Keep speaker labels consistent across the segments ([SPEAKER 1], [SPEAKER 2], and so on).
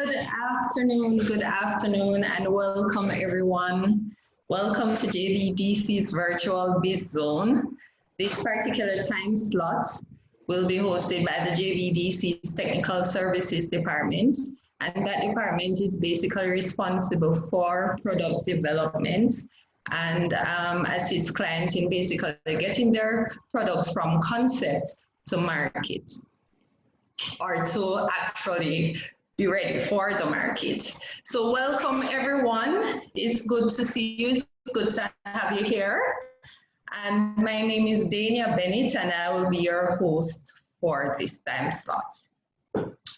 [SPEAKER 1] Good afternoon, and welcome everyone. Welcome to JBDC's Virtual Biz Zone. This particular time slot will be hosted by the JBDC's Technical Services Department, and that department is basically responsible for product development and assists clients in basically getting their products from concept to market, or to actually be ready for the market. So welcome everyone. It's good to see you. It's good to have you here. And my name is Dania Bennett, and I will be your host for this time slot.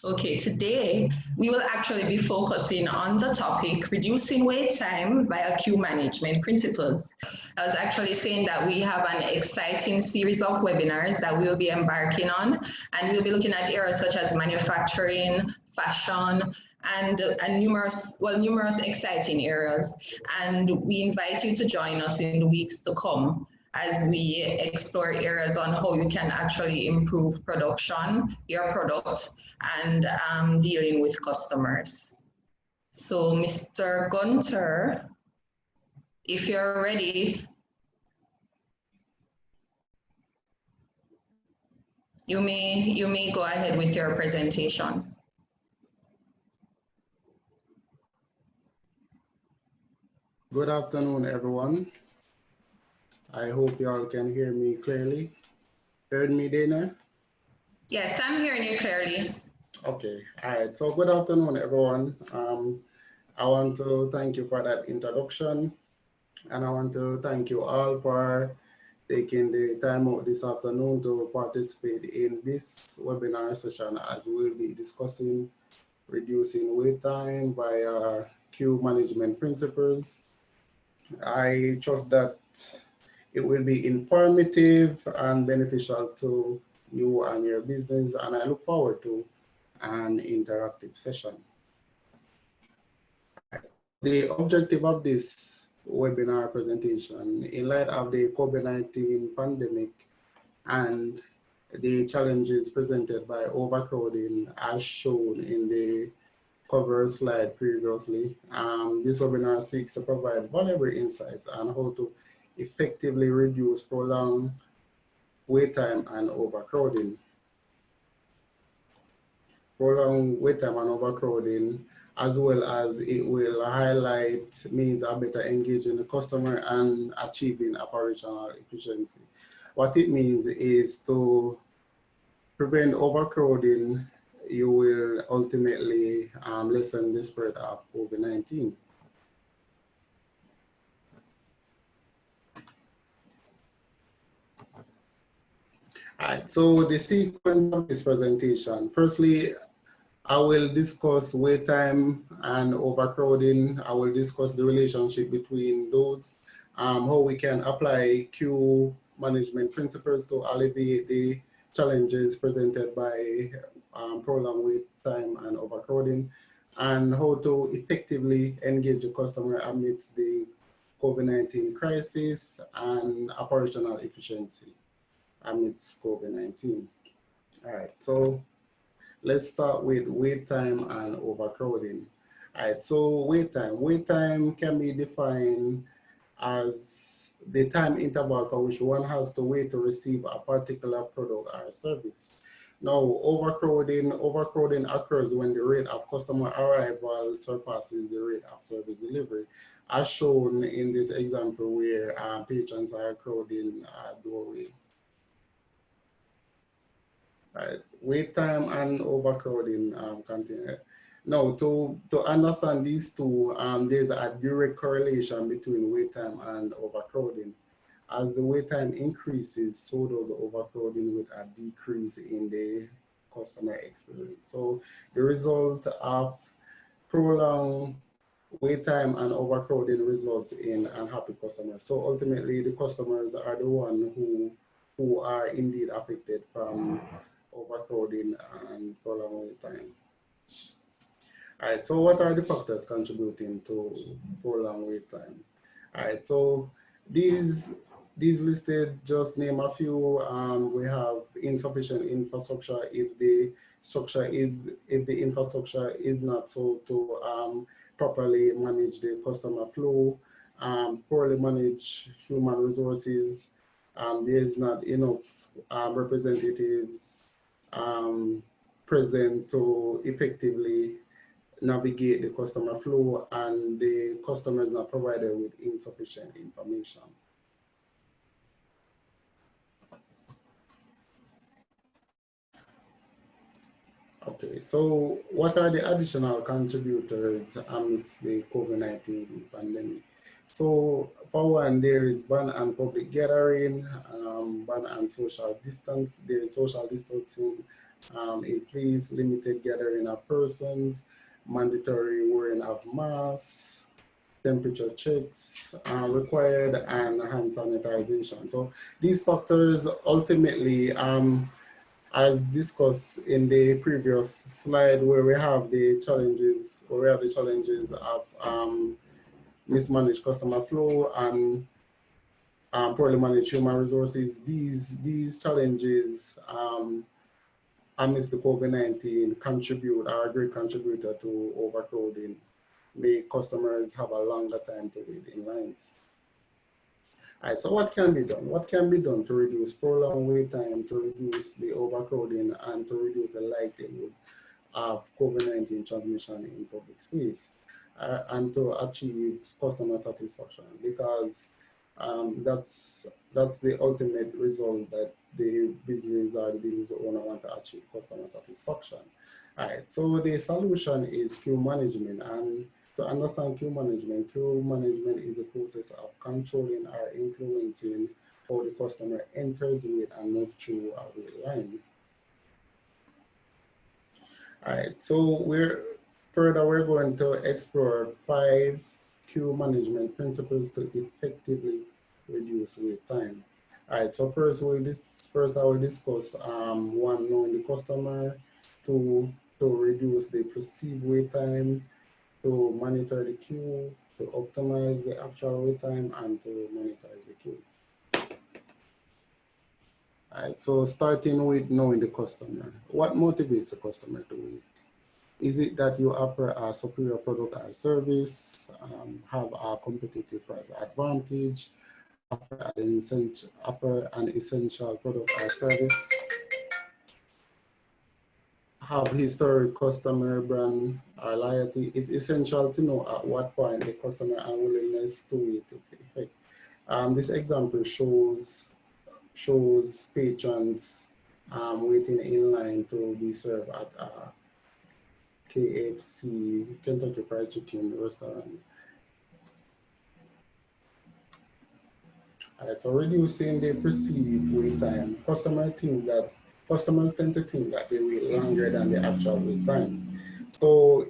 [SPEAKER 1] Okay, today we will actually be focusing on the topic, reducing wait time via queue management principles. I was actually saying that we have an exciting series of webinars that we'll be embarking on, and we'll be looking at areas such as manufacturing, fashion, and numerous exciting areas. And we invite you to join us in the weeks to come as we explore areas on how you can actually improve production, your product, and dealing with customers. So Mr. Gunter, if you're ready, you may go ahead with your presentation.
[SPEAKER 2] Good afternoon, everyone. I hope you all can hear me clearly. Heard me, Dana?
[SPEAKER 1] Yes, I'm hearing you clearly.
[SPEAKER 2] Okay, all right. So good afternoon, everyone. I want to thank you for that introduction, and I want to thank you all for taking the time out this afternoon to participate in this webinar session, as we'll be discussing reducing wait time via queue management principles. I trust that it will be informative and beneficial to you and your business, and I look forward to an interactive session. The objective of this webinar presentation, in light of the COVID-19 pandemic and the challenges presented by overcrowding as shown in the cover slide previously, this webinar seeks to provide valuable insights on how to effectively reduce prolonged wait time and overcrowding. Prolonged wait time and overcrowding, as well as it will highlight means of better engaging the customer and achieving operational efficiency. What it means is to prevent overcrowding, you will ultimately lessen the spread of COVID-19. All right, so the sequence of this presentation. Firstly, I will discuss wait time and overcrowding. I will discuss the relationship between those, how we can apply queue management principles to alleviate the challenges presented by prolonged wait time and overcrowding, and how to effectively engage the customer amidst the COVID-19 crisis and operational efficiency amidst COVID-19. All right, so let's start with wait time and overcrowding. All right, so wait time. Wait time can be defined as the time interval for which one has to wait to receive a particular product or service. Now, overcrowding occurs when the rate of customer arrival surpasses the rate of service delivery, as shown in this example where patrons are crowding a doorway. Right. Wait time and overcrowding continue. Now, to understand these two, there's a direct correlation between wait time and overcrowding. As the wait time increases, so does overcrowding with a decrease in the customer experience. So the result of prolonged wait time and overcrowding results in unhappy customers. So ultimately, the customers are the ones who are indeed affected from overcrowding and prolonged wait time. All right, so what are the factors contributing to prolonged wait time? All right, so these listed, just name a few. We have insufficient infrastructure. If the infrastructure is not so to properly manage the customer flow, poorly manage human resources, there is not enough representatives present to effectively navigate the customer flow, and the customer is not provided with insufficient information. Okay, so what are the additional contributors amidst the COVID-19 pandemic? So for one, there is ban on public gathering, ban on social distance. There is social distancing in place, limited gathering of persons, mandatory wearing of masks, temperature checks required, and hand sanitization. So these factors ultimately, as discussed in the previous slide, where we have the challenges, of mismanaged customer flow and poorly managed human resources. These challenges amidst the COVID-19 are a great contributor to overcrowding. Make customers have a longer time to wait in lines. All right, so what can be done? What can be done to reduce prolonged wait time, to reduce the overcrowding, and to reduce the likelihood of COVID-19 transmission in public space, and to achieve customer satisfaction? Because that's the ultimate result that the business or the business owner want to achieve, customer satisfaction. All right, so the solution is queue management. And to understand queue management is a process of controlling or influencing how the customer enters with and moves through a wait line. All right, so we're going to explore 5 queue management principles to effectively reduce wait time. All right, so first I will discuss 1, knowing the customer, 2, to reduce the perceived wait time, to monitor the queue, to optimize the actual wait time, and to monetize the queue. All right, so starting with knowing the customer. What motivates the customer to wait? Is it that you offer a superior product or service, have a competitive price advantage, offer an essential product or service, have historic customer brand or loyalty? It's essential to know at what point the customer unwillingness to wait takes effect. This example shows patrons waiting in line to be served at a KFC, Kentucky Fried Chicken restaurant. All right, so reducing the perceived wait time. Customers tend to think that they wait longer than the actual wait time. So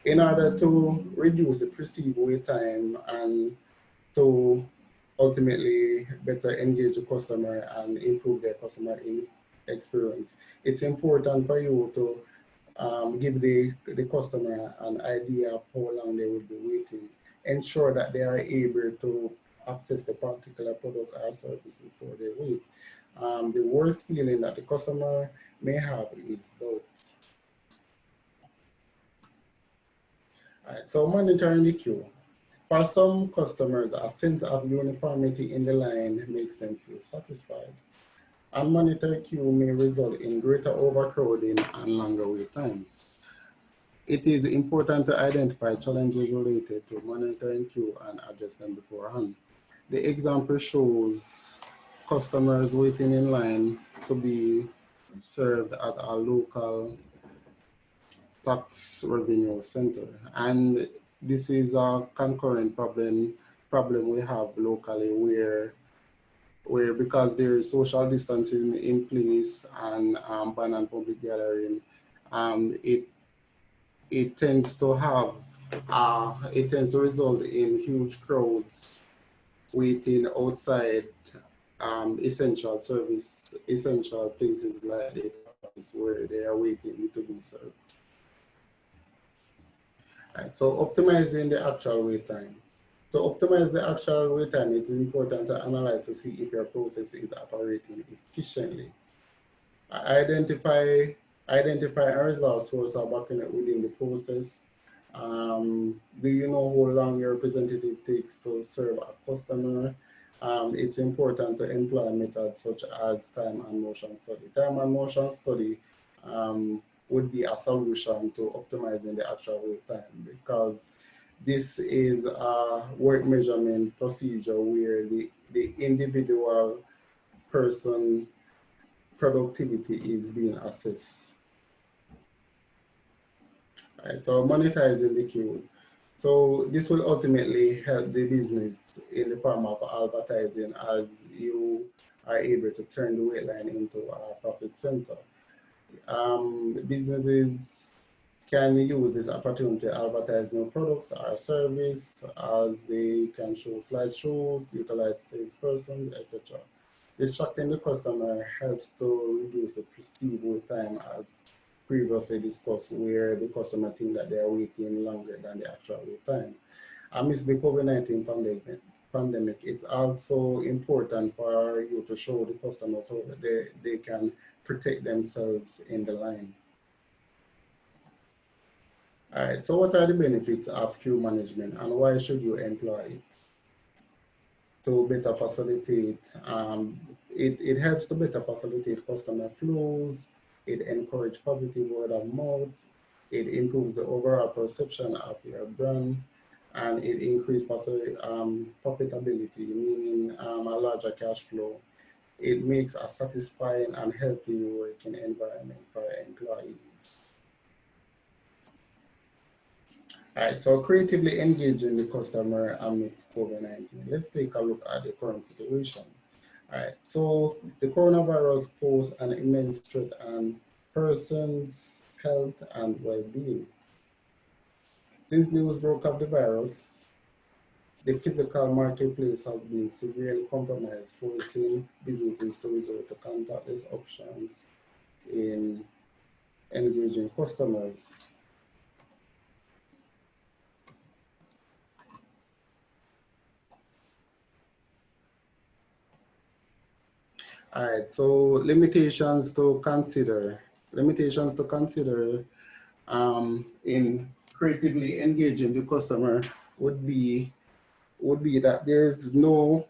[SPEAKER 2] in order to reduce the perceived wait time and to ultimately better engage the customer and improve their customer experience, it's important for you to give the customer an idea of how long they will be waiting. Ensure that they are able to access the particular product or service before they wait. The worst feeling that the customer may have is doubt. All right, so monitoring the queue. For some customers, a sense of uniformity in the line makes them feel satisfied. Unmonitored queue may result in greater overcrowding and longer wait times. It is important to identify challenges related to monitoring queue and address them beforehand. The example shows customers waiting in line to be served at a local tax revenue center. And this is a concurrent problem we have locally where because there is social distancing in place and ban on public gathering, it tends to result in huge crowds waiting outside essential places like the office where they are waiting to be served. Right, so optimizing the actual wait time. To optimize the actual wait time, it is important to analyze to see if your process is operating efficiently. Identify Identify a resource source or bottleneck within the process. Do you know how long your representative takes to serve a customer? It's important to employ methods such as time and motion study. Time and motion study would be a solution to optimizing the actual wait time, because this is a work measurement procedure where the individual person productivity is being assessed. Right, so monetizing the queue. So this will ultimately help the business in the form of advertising, as you are able to turn the wait line into a profit center. Businesses can use this opportunity to advertise new products or service, as they can show slideshows, utilize salespersons, etc. Distracting the customer helps to reduce the perceived wait time, as previously discussed, where the customer think that they are waiting longer than the actual wait time. Amidst the COVID-19 pandemic, it's also important for you to show the customer so that they can protect themselves in the line. All right, so what are the benefits of queue management and why should you employ it? To better facilitate, it helps to better facilitate customer flows, it encourages positive word of mouth, it improves the overall perception of your brand, and it increases profitability, meaning a larger cash flow. It makes a satisfying and healthy working environment for employees. All right, so creatively engaging the customer amidst COVID-19. Let's take a look at the current situation. All right, so the coronavirus poses an immense threat on persons' health and well-being. Since news broke of the virus, the physical marketplace has been severely compromised, forcing businesses to resort to contactless options in engaging customers. All right, so limitations to consider. Limitations to consider in creatively engaging the customer would be that there's no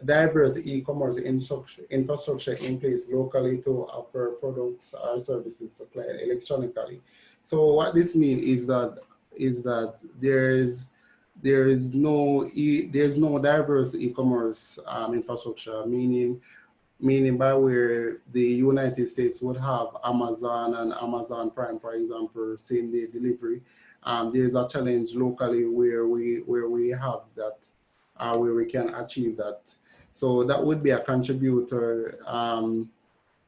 [SPEAKER 2] diverse e-commerce infrastructure in place locally to offer products or services to clients electronically. So what this means is that there's no diverse e-commerce infrastructure, meaning by where the United States would have Amazon and Amazon Prime, for example, same day delivery. There's a challenge locally where we have that, where we can achieve that. So that would be a contributor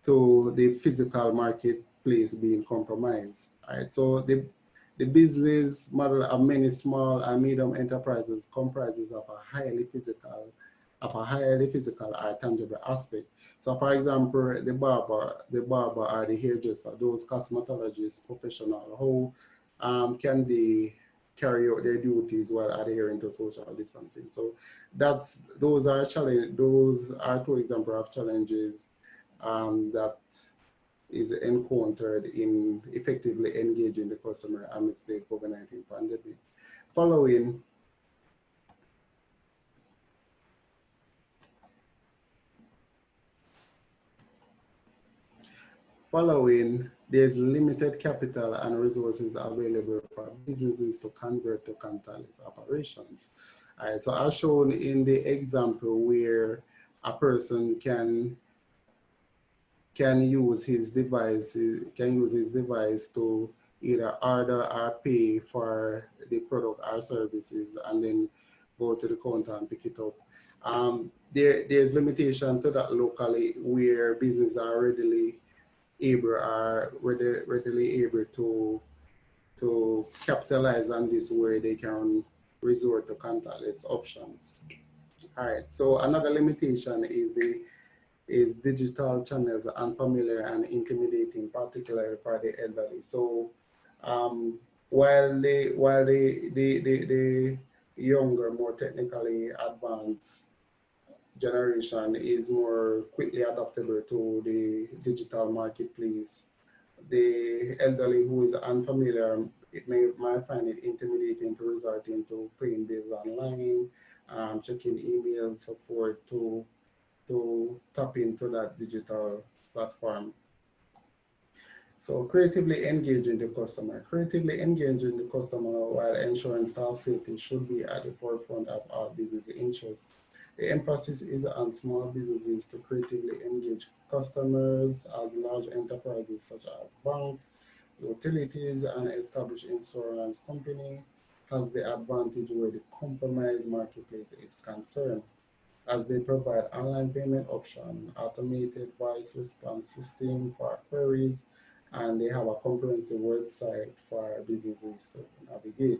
[SPEAKER 2] to the physical marketplace being compromised. All right, so the business model of many small and medium enterprises comprises of a highly physical or tangible aspect. So for example, the barber or the hairdresser, those cosmetologists, professional, how can they carry out their duties while adhering to social distancing? So those are two examples of challenges that is encountered in effectively engaging the customer amidst the COVID-19 pandemic. Following, there's limited capital and resources available for businesses to convert to contactless operations. So as shown in the example where a person can use his device to either order or pay for the product or services and then go to the counter and pick it up. There's limitation to that locally, where businesses are readily able to capitalize on this, where they can resort to contactless options. All right, so another limitation is digital channels unfamiliar and intimidating, particularly for the elderly. So while the younger, more technically advanced generation is more quickly adaptable to the digital marketplace, the elderly who is unfamiliar, it might find it intimidating to resort into paying bills online, checking emails, so forth, to tap into that digital platform. So creatively engaging the customer. Creatively engaging the customer while ensuring staff safety should be at the forefront of our business interests. The emphasis is on small businesses to creatively engage customers, as large enterprises such as banks, utilities, and established insurance company has the advantage where the compromised marketplace is concerned, as they provide online payment option, automated voice response system for queries, and they have a comprehensive website for businesses to navigate.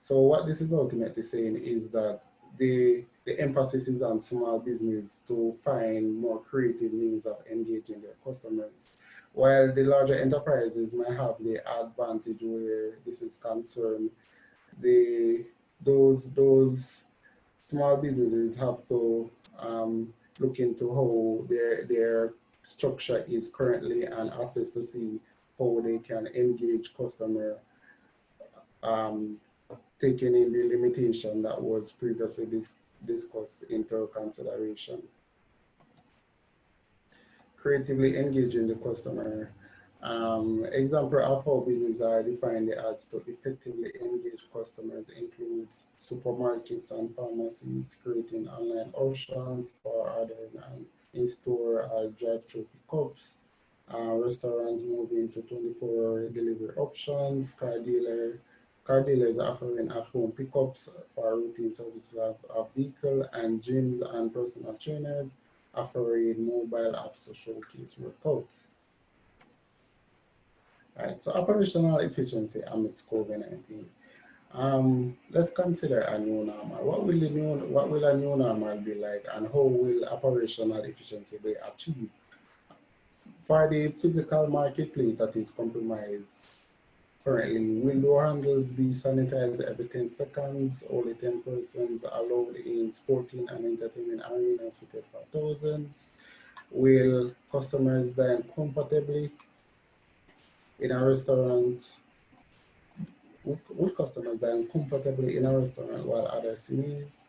[SPEAKER 2] So what this is ultimately saying is that the emphasis is on small business to find more creative means of engaging their customers, while the larger enterprises might have the advantage where this is concerned. The those small businesses have to look into how their structure is currently and assess to see how they can engage customer, um, taking in the limitation that was previously discussed into consideration. Creatively engaging the customer. Example of how businesses are defined the ads to effectively engage customers includes supermarkets and pharmacies creating online options for ordering and in-store or drive-through pickups. Restaurants moving to 24-hour delivery options. Car dealers offering at-home pickups for routine services of vehicle, and gyms and personal trainers offering mobile apps to showcase workouts. Right, so operational efficiency amidst COVID-19. Let's consider a new normal. What will a new normal be like, and how will operational efficiency be achieved? For the physical marketplace that is compromised currently, will door handles be sanitized every 10 seconds? Only 10 persons allowed in sporting and entertainment arenas fitted for thousands? Will customers dine comfortably in a restaurant? Will customers dine comfortably in a restaurant while others sneeze?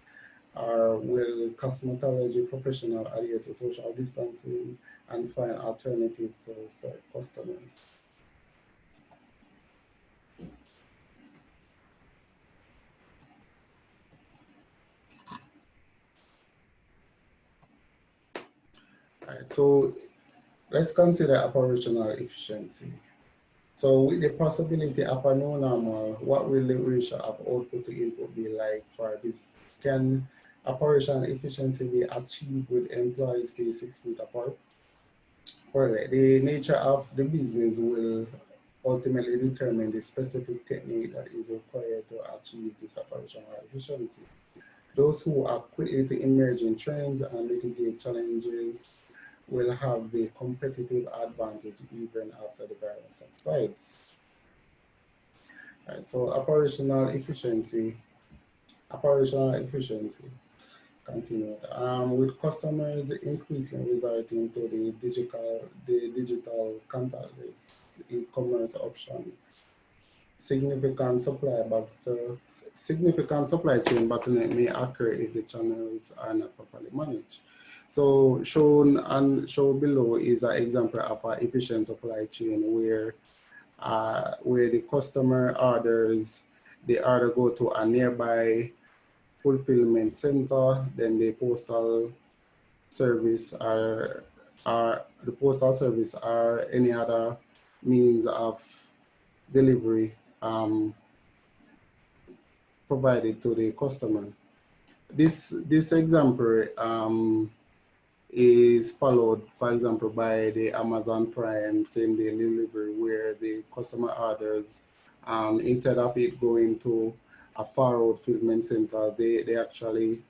[SPEAKER 2] Or will cosmetology professionals adhere to social distancing and find alternatives to serve customers? Right, so let's consider operational efficiency. So with the possibility of a new normal, what will the ratio of output to input be like for this? Can operational efficiency be achieved with employees stay 6 feet apart? Well, the nature of the business will ultimately determine the specific technique that is required to achieve this operational efficiency. Those who are quickly to emerging trends and mitigate challenges will have the competitive advantage even after the virus subsides. Right, so operational efficiency continued. With customers increasingly resorting to the digital contactless e-commerce option, significant significant supply chain bottleneck may occur if the channels are not properly managed. So shown below is an example of an efficient supply chain where the customer orders, the order go to a nearby fulfillment center, then the postal service or any other means of delivery provided to the customer. This example is followed, for example, by the Amazon Prime same-day delivery, where the customer orders, instead of it going to a far-out fulfillment center, they actually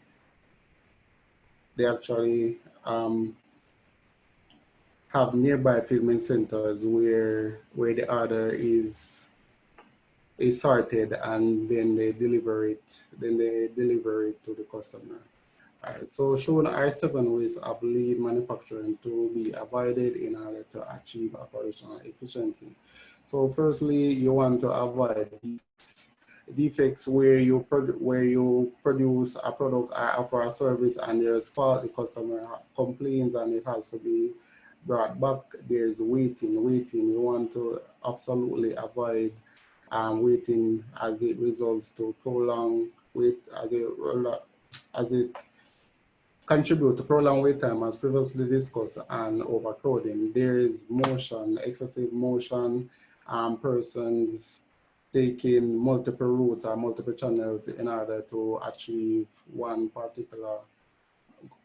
[SPEAKER 2] have nearby fulfillment centers where the order is sorted, and then they deliver it to the customer. Alright, so shown are 7 ways of lean manufacturing to be avoided in order to achieve operational efficiency. So firstly, you want to avoid defects where you produce a product or offer a service and there's fault, the customer complains and it has to be brought back. There's waiting. You want to absolutely avoid waiting as it results to prolong wait as it contribute to prolonged wait time as previously discussed and overcrowding. There is motion, excessive motion, persons taking multiple routes or multiple channels in order to achieve one particular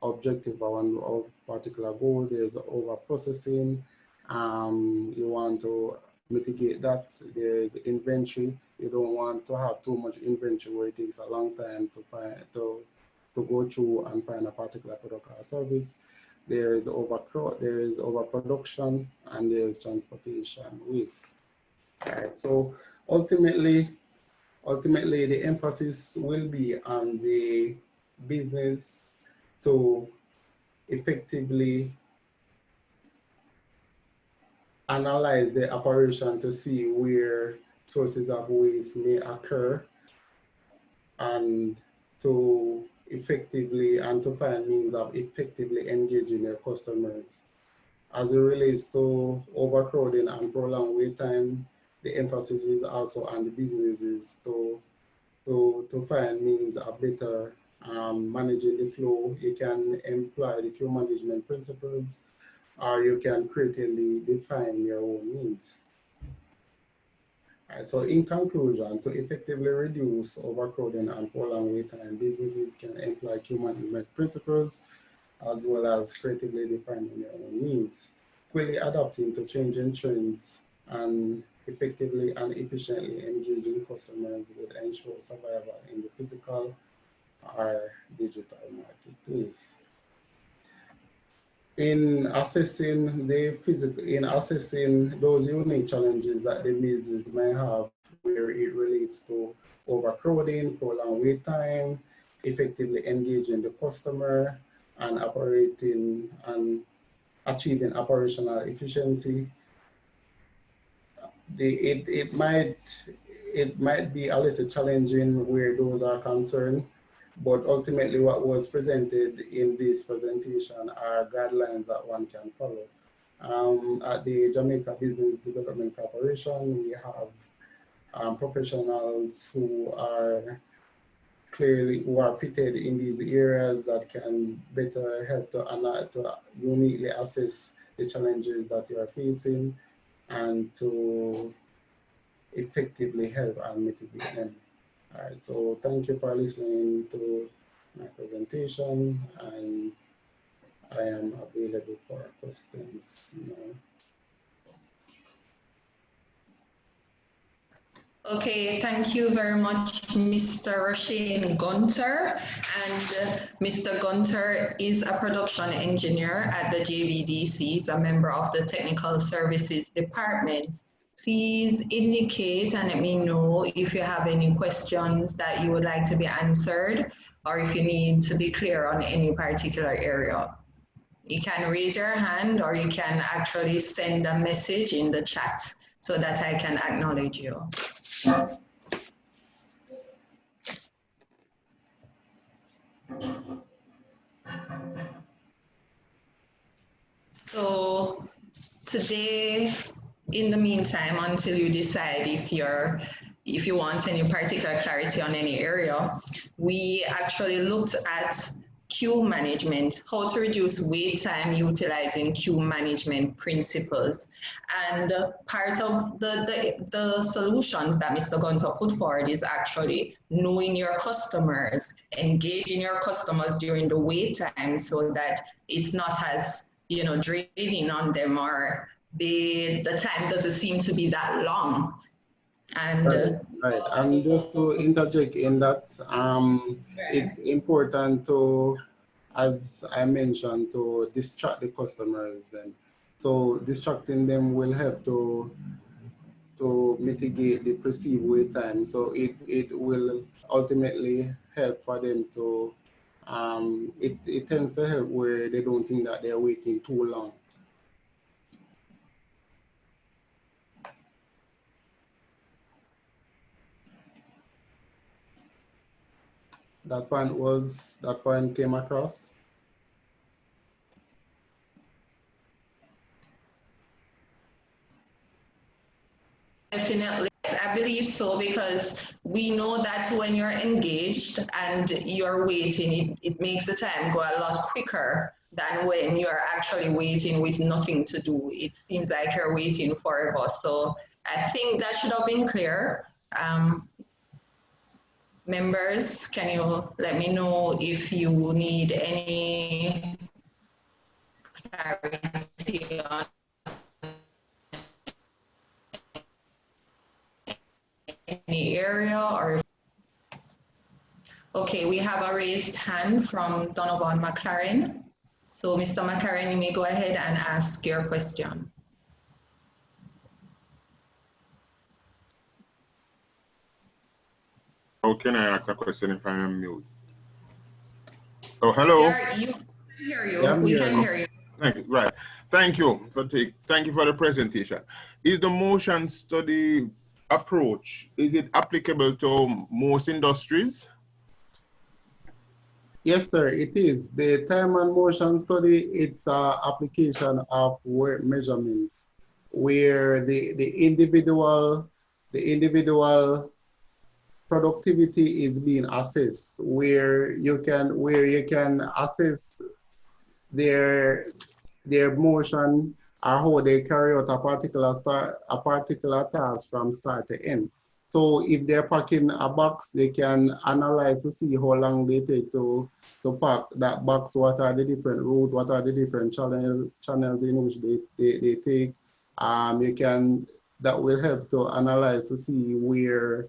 [SPEAKER 2] objective or one particular goal. There's over processing. You want to mitigate that. There's inventory. You don't want to have too much inventory where it takes a long time to find to go through and find a particular product or service. There is overproduction, and there is transportation waste. All right. So ultimately, the emphasis will be on the business to effectively analyze the operation to see where sources of waste may occur, and to effectively and to find means of effectively engaging their customers. As it relates to overcrowding and prolonged wait time, the emphasis is also on the businesses to find means of better managing the flow. You can employ the queue management principles, or you can creatively define your own needs. So in conclusion, to effectively reduce overcrowding and prolonged wait time, businesses can employ queue management principles as well as creatively defining their own needs, quickly adapting to changing trends, and effectively and efficiently engaging customers would ensure survival in the physical or digital marketplace. In assessing those unique challenges that the business may have, where it relates to overcrowding, prolonged wait time, effectively engaging the customer, and operating and achieving operational efficiency, it might be a little challenging where those are concerned. But ultimately, what was presented in this presentation are guidelines that one can follow. At the Jamaica Business Development Corporation, we have professionals who are fitted in these areas that can better help to uniquely assess the challenges that you are facing and to effectively help and mitigate them. All right, so thank you for listening to my presentation, and I am available for questions now.
[SPEAKER 1] Okay, thank you very much, Mr. Roshaine Gunter. And Mr. Gunter is a production engineer at the JBDC. He's a member of the Technical Services Department. Please indicate and let me know if you have any questions that you would like to be answered, or if you need to be clear on any particular area. You can raise your hand, or you can actually send a message in the chat so that I can acknowledge you. So today, in the meantime, until you decide if you want any particular clarity on any area, we actually looked at queue management, how to reduce wait time utilizing queue management principles. And part of the solutions that Mr. Gunter put forward is actually knowing your customers, engaging your customers during the wait time so that it's not as draining on them, or the time doesn't seem to be that long. And
[SPEAKER 2] right. And just to interject in that, it's important to, as I mentioned, to distract the customers then. So distracting them will help to mitigate the perceived wait time. So it will ultimately help for them to it tends to help where they don't think that they're waiting too long. That point came across.
[SPEAKER 1] Definitely, I believe so, because we know that when you're engaged and you're waiting, it makes the time go a lot quicker than when you're actually waiting with nothing to do. It seems like you're waiting forever. So I think that should have been clear. Members, can you let me know if you need any clarity on any area? Or okay, we have a raised hand from Donovan McLaren. So Mr. McLaren, you may go ahead and ask your question.
[SPEAKER 3] How can I ask a question if I am mute? Oh, hello.
[SPEAKER 1] You can hear you. Yeah, we can hear you.
[SPEAKER 3] Thank you. Right. Thank you for the presentation. Is the motion study approach, is it applicable to most industries?
[SPEAKER 2] Yes, sir, it is. The time and motion study, it's an application of work measurements where the individual productivity is being assessed, where you can assess their motion or how they carry out a particular task from start to end. So if they're packing a box, they can analyze to see how long they take to pack that box, what are the different routes, what are the different channels in which they take. That will help to analyze to see where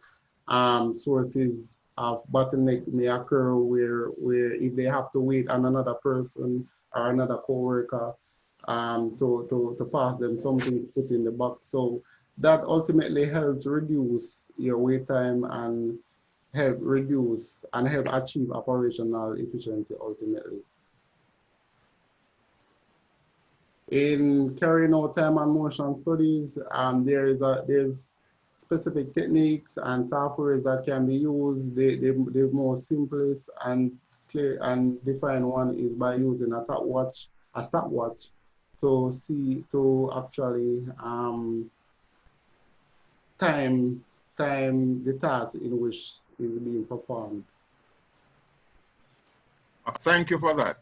[SPEAKER 2] sources of bottleneck may occur, where if they have to wait on another person or another coworker to pass them something to put in the box. So that ultimately helps reduce your wait time and help achieve operational efficiency ultimately. In carrying out time and motion studies, there's specific techniques and softwares that can be used. The most simplest and clear and defined one is by using a stopwatch to actually time the task in which is being performed.
[SPEAKER 3] Thank you for that.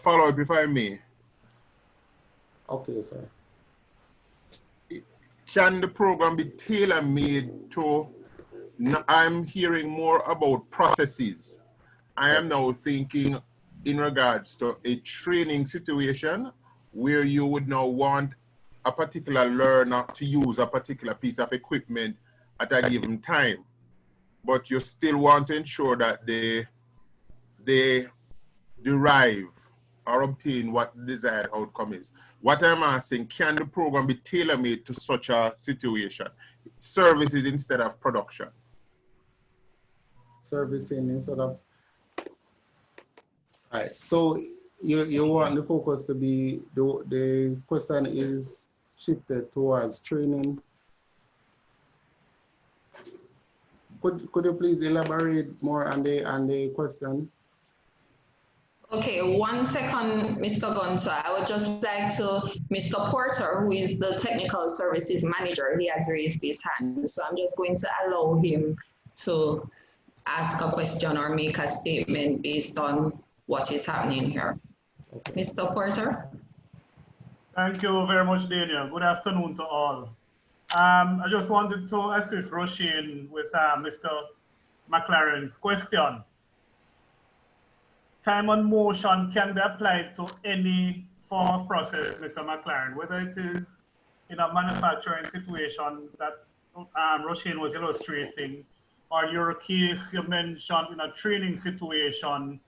[SPEAKER 3] Follow up if I may.
[SPEAKER 2] Okay, sir.
[SPEAKER 3] Can the program be tailor-made to, I'm hearing more about processes. I am now thinking in regards to a training situation where you would now want a particular learner to use a particular piece of equipment at a given time, but you still want to ensure that they derive or obtain what the desired outcome is. What I'm asking, can the program be tailor-made to such a situation? Services instead of production.
[SPEAKER 2] Servicing instead of, all right. So you want the focus to be, the question is shifted towards training. Could you please elaborate more on the question?
[SPEAKER 1] Okay, 1 second, Mr. Gunter. I would just like to, Mr. Porter, who is the technical services manager, he has raised his hand. So I'm just going to allow him to ask a question or make a statement based on what is happening here. Okay. Mr. Porter?
[SPEAKER 4] Thank you very much, Daniel. Good afternoon to all. I just wanted to assist Roshaine with Mr. McLaren's question. Time and motion can be applied to any form of process, Mr. McLaren, whether it is in a manufacturing situation that Roshaine was illustrating, or your case you mentioned in a training situation.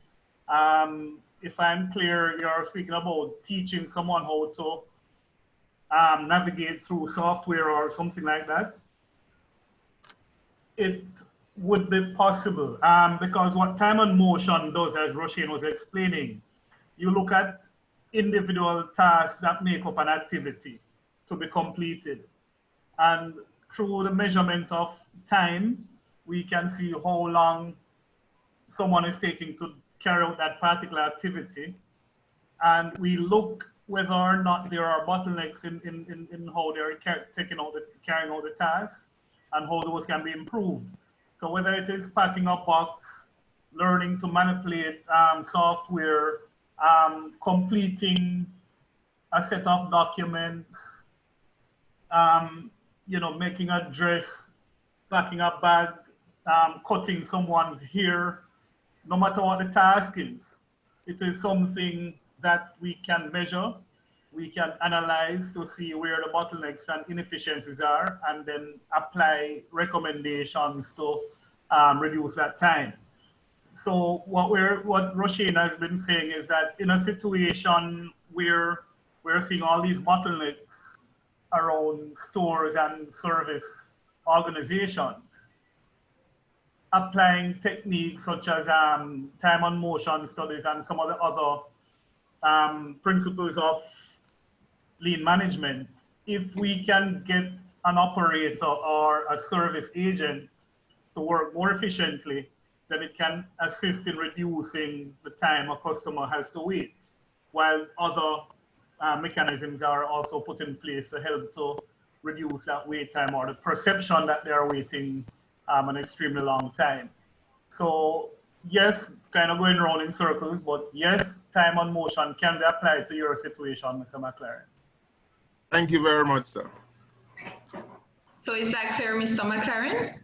[SPEAKER 4] If I'm clear, you're speaking about teaching someone how to navigate through software or something like that. would be possible, because what time and motion does, as Roshaine was explaining, you look at individual tasks that make up an activity to be completed. And through the measurement of time, we can see how long someone is taking to carry out that particular activity. And we look whether or not there are bottlenecks in how they're carrying out the task and how those can be improved. So whether it is packing a box, learning to manipulate software, completing a set of documents, you know, making a dress, packing a bag, cutting someone's hair, no matter what the task is, it is something that we can measure, we can analyze to see where the bottlenecks and inefficiencies are, and then apply recommendations to reduce that time. So what Roshaine has been saying is that in a situation where we're seeing all these bottlenecks around stores and service organizations, applying techniques such as time and motion studies and some of the other principles of lean management, if we can get an operator or a service agent to work more efficiently, then it can assist in reducing the time a customer has to wait, while other mechanisms are also put in place to help to reduce that wait time or the perception that they are waiting an extremely long time. So yes, kind of going around in circles, but yes, time and motion can be applied to your situation, Mr. McLaren.
[SPEAKER 3] Thank you very much, sir.
[SPEAKER 1] So is that clear, Mr. McLaren?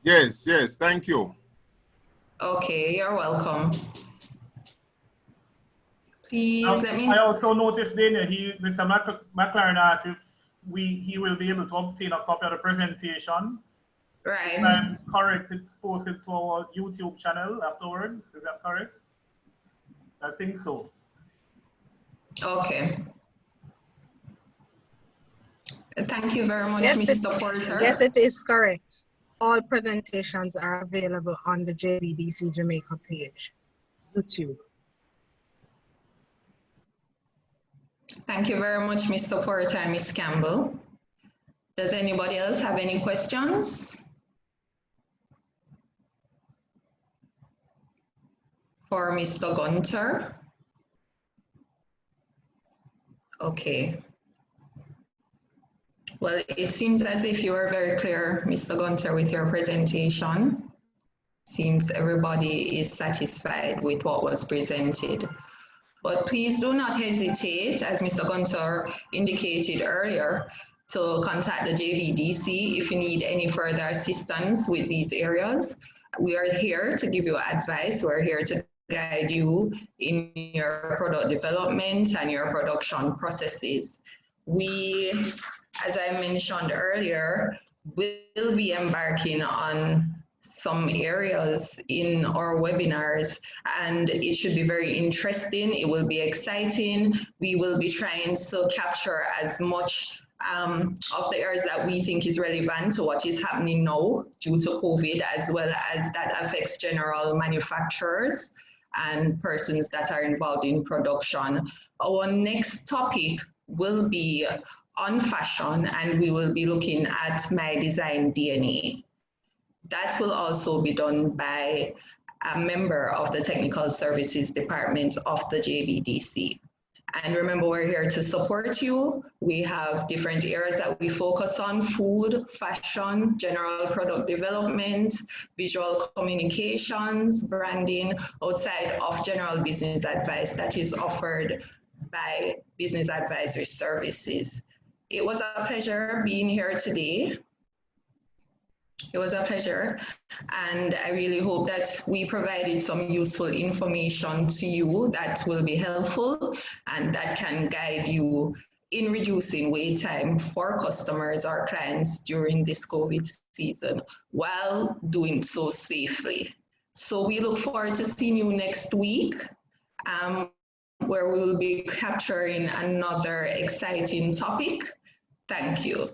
[SPEAKER 3] Yes, yes, thank you.
[SPEAKER 1] Okay, you're welcome. Please let me.
[SPEAKER 4] I also noticed, Dana, Mr. McLaren asked if he will be able to obtain a copy of the presentation.
[SPEAKER 1] Right.
[SPEAKER 4] If I'm correct, it's posted to our YouTube channel afterwards. Is that correct? I think so.
[SPEAKER 1] Okay. Thank you very much,
[SPEAKER 5] Yes,
[SPEAKER 1] Mr. Porter.
[SPEAKER 5] Yes, it is correct. All presentations are available on the JBDC Jamaica page, YouTube.
[SPEAKER 1] Thank you very much, Mr. Porter and Ms. Campbell. Does anybody else have any questions for Mr. Gunter? Okay. Well, it seems as if you are very clear, Mr. Gunter, with your presentation. Seems everybody is satisfied with what was presented. But please do not hesitate, as Mr. Gunter indicated earlier, to contact the JBDC if you need any further assistance with these areas. We are here to give you advice. We're here to guide you in your product development and your production processes. We, as I mentioned earlier, will be embarking on some areas in our webinars, and it should be very interesting. It will be exciting. We will be trying to capture as much of the areas that we think is relevant to what is happening now due to COVID, as well as that affects general manufacturers and persons that are involved in production. Our next topic will be on fashion, and we will be looking at My Design DNA. That will also be done by a member of the Technical Services Department of the JBDC. And remember, we're here to support you. We have different areas that we focus on: food, fashion, general product development, visual communications, branding, outside of general business advice that is offered by Business Advisory Services. It was a pleasure being here today. It was a pleasure, and I really hope that we provided some useful information to you that will be helpful and that can guide you in reducing wait time for customers or clients during this COVID season while doing so safely. So we look forward to seeing you next week, where we will be capturing another exciting topic. Thank you.